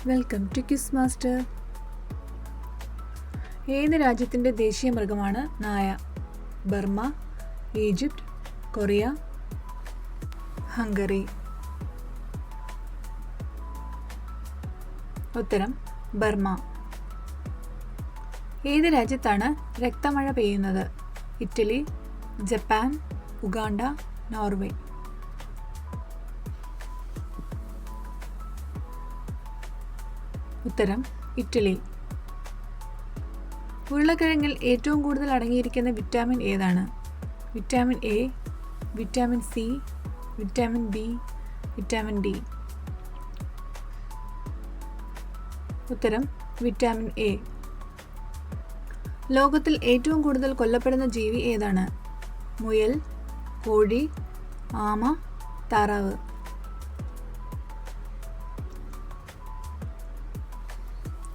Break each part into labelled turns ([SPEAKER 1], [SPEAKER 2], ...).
[SPEAKER 1] Welcome to quiz master. ഏത് രാജ്യത്തിൻ്റെ ദേശീയ മൃഗമാണ് നായ? Burma, Egypt, Korea, Hungary. ഉത്തരം ബർമ്മ. ഏത് രാജ്യത്താണ് രക്തമഴ പെയ്യുന്നത്? Italy, Japan, Uganda, Norway. ഉത്തരം ഇറ്റലി. ഉരുളക്കിഴങ്ങിൽ ഏറ്റവും കൂടുതൽ അടങ്ങിയിരിക്കുന്ന വിറ്റാമിൻ ഏതാണ്? Vitamin A, vitamin C, vitamin B, vitamin D. ഉത്തരം വിറ്റാമിൻ എ. ലോകത്തിൽ ഏറ്റവും കൂടുതൽ കൊല്ലപ്പെടുന്ന ജീവി ഏതാണ്? മുയൽ, കോഴി, ആമ, താറാവ്.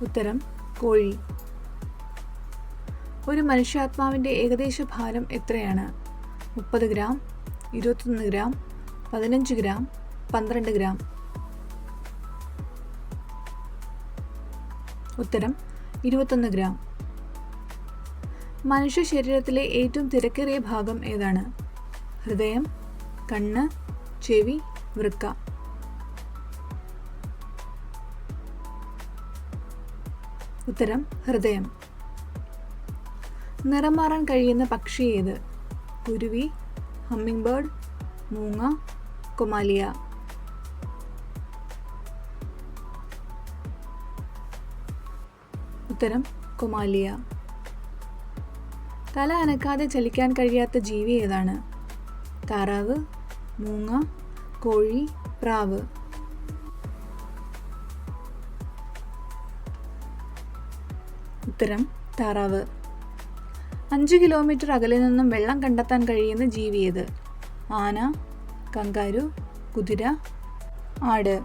[SPEAKER 1] ഉത്തരം കോഴി. ഒരു മനുഷ്യാത്മാവിൻ്റെ ഏകദേശ ഭാരം എത്രയാണ്? 30 ഗ്രാം, 21 ഗ്രാം, 15 ഗ്രാം, 12 ഗ്രാം. ഉത്തരം 21 ഗ്രാം. മനുഷ്യ ശരീരത്തിലെ ഏറ്റവും തിരക്കേറിയ ഭാഗം ഏതാണ്? ഹൃദയം, കണ്ണ്, ചെവി, വൃക്ക. ഉത്തരം ഹൃദയം. നിറം മാറാൻ കഴിയുന്ന പക്ഷി ഏത്? കുരുവി, ഹമ്മിങ് ബേർഡ്, മൂങ്ങ, കൊമാലിയ. ഉത്തരം കൊമാലിയ. തല അനക്കാതെ ചലിക്കാൻ കഴിയാത്ത ജീവി ഏതാണ്? താറാവ്, മൂങ്ങ, കോഴി, പ്രാവ്. ഉത്തരം താറാവ്. 5 കിലോമീറ്റർ അകലെ നിന്നും വെള്ളം കണ്ടെത്താൻ കഴിയുന്ന ജീവി ഏത്? ആന, കങ്കാരു, കുതിര, ആട്.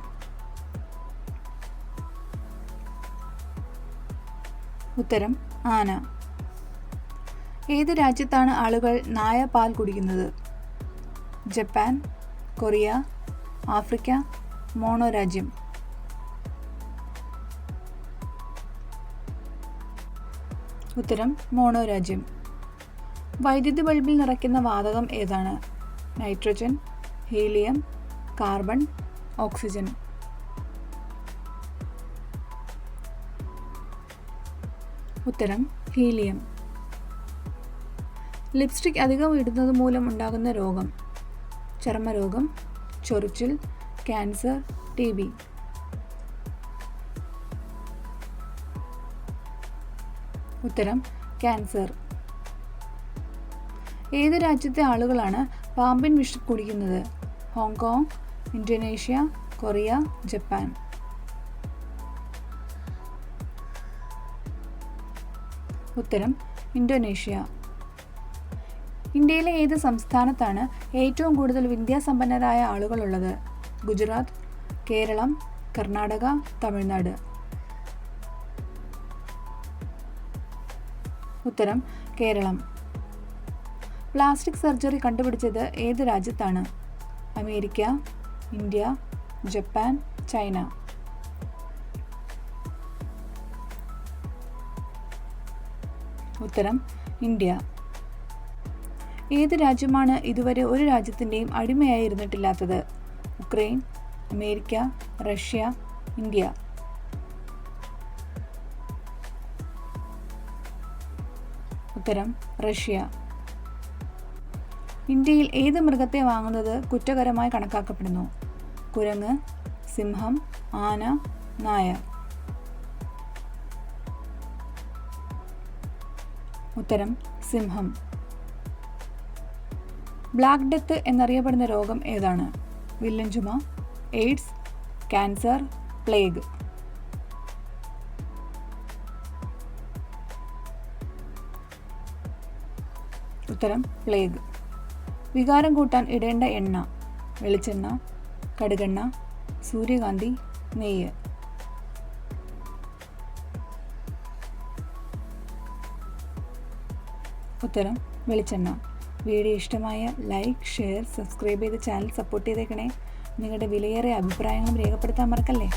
[SPEAKER 1] ഉത്തരം ആന. ഏത് രാജ്യത്താണ് ആളുകൾ നായ പാൽ കുടിക്കുന്നത്? ജപ്പാൻ, കൊറിയ, ആഫ്രിക്ക, മോണോ രാജ്യം. ഉത്തരം മോണോ രാജ്യം. വൈദ്യുതി ബൾബിൽ നിറയ്ക്കുന്ന വാതകം ഏതാണ്? Nitrogen, helium, carbon, oxygen. ഉത്തരം ഹീലിയം. ലിപ്സ്റ്റിക് അധികം ഇടുന്നത് മൂലം ഉണ്ടാകുന്ന രോഗം? ചർമ്മരോഗം, ചൊറിച്ചിൽ, ക്യാൻസർ, TB. ഉത്തരം ക്യാൻസർ. ഏത് രാജ്യത്തെ ആളുകളാണ് പാമ്പിൻ വിഷം കുടിക്കുന്നത്? Hong Kong, Indonesia, Korea, Japan. ഉത്തരം ഇന്തോനേഷ്യ. ഇന്ത്യയിലെ ഏത് സംസ്ഥാനത്താണ് ഏറ്റവും കൂടുതൽ വിദ്യാസമ്പന്നരായ ആളുകളുള്ളത്? ഗുജറാത്ത്, കേരളം, കർണാടക, തമിഴ്നാട്. ഉത്തരം കേരളം. പ്ലാസ്റ്റിക് സർജറി കണ്ടുപിടിച്ചത് ഏത് രാജ്യത്താണ്? America, India, Japan, China. ഉത്തരം ഇന്ത്യ. ഏത് രാജ്യമാണ് ഇതുവരെ ഒരു രാജ്യത്തിൻ്റെയും അടിമയായി ഇരുന്നിട്ടില്ലാത്തത്? Ukraine, America, Russia, India. ഉത്തരം റഷ്യ. ഇന്ത്യയിൽ ഏത് മൃഗത്തെ വാങ്ങുന്നത് കുറ്റകരമായി കണക്കാക്കപ്പെടുന്നു? കുരങ്ങ്, സിംഹം, ആന, നായ. ഉത്തരം സിംഹം. ബ്ലാക്ക് ഡെത്ത് എന്നറിയപ്പെടുന്ന രോഗം ഏതാണ്? വില്ലൻ ചുമ, എയ്ഡ്സ്, ക്യാൻസർ, പ്ലേഗ്. ഉത്തരം പ്ലേഗ്. വികാരം കൂട്ടാൻ ഇടേണ്ട എണ്ണ? വെളിച്ചെണ്ണ, കടുകെണ്ണ, സൂര്യകാന്തി, നെയ്യ്. ഉത്തരം വെളിച്ചെണ്ണ. വീഡിയോ ഇഷ്ടമായ ലൈക്ക്, ഷെയർ, സബ്സ്ക്രൈബ് ചെയ്ത് ചാനൽ സപ്പോർട്ട് ചെയ്തേക്കണേ. നിങ്ങളുടെ വിലയേറിയ അഭിപ്രായങ്ങളും രേഖപ്പെടുത്താൻ മറക്കല്ലേ.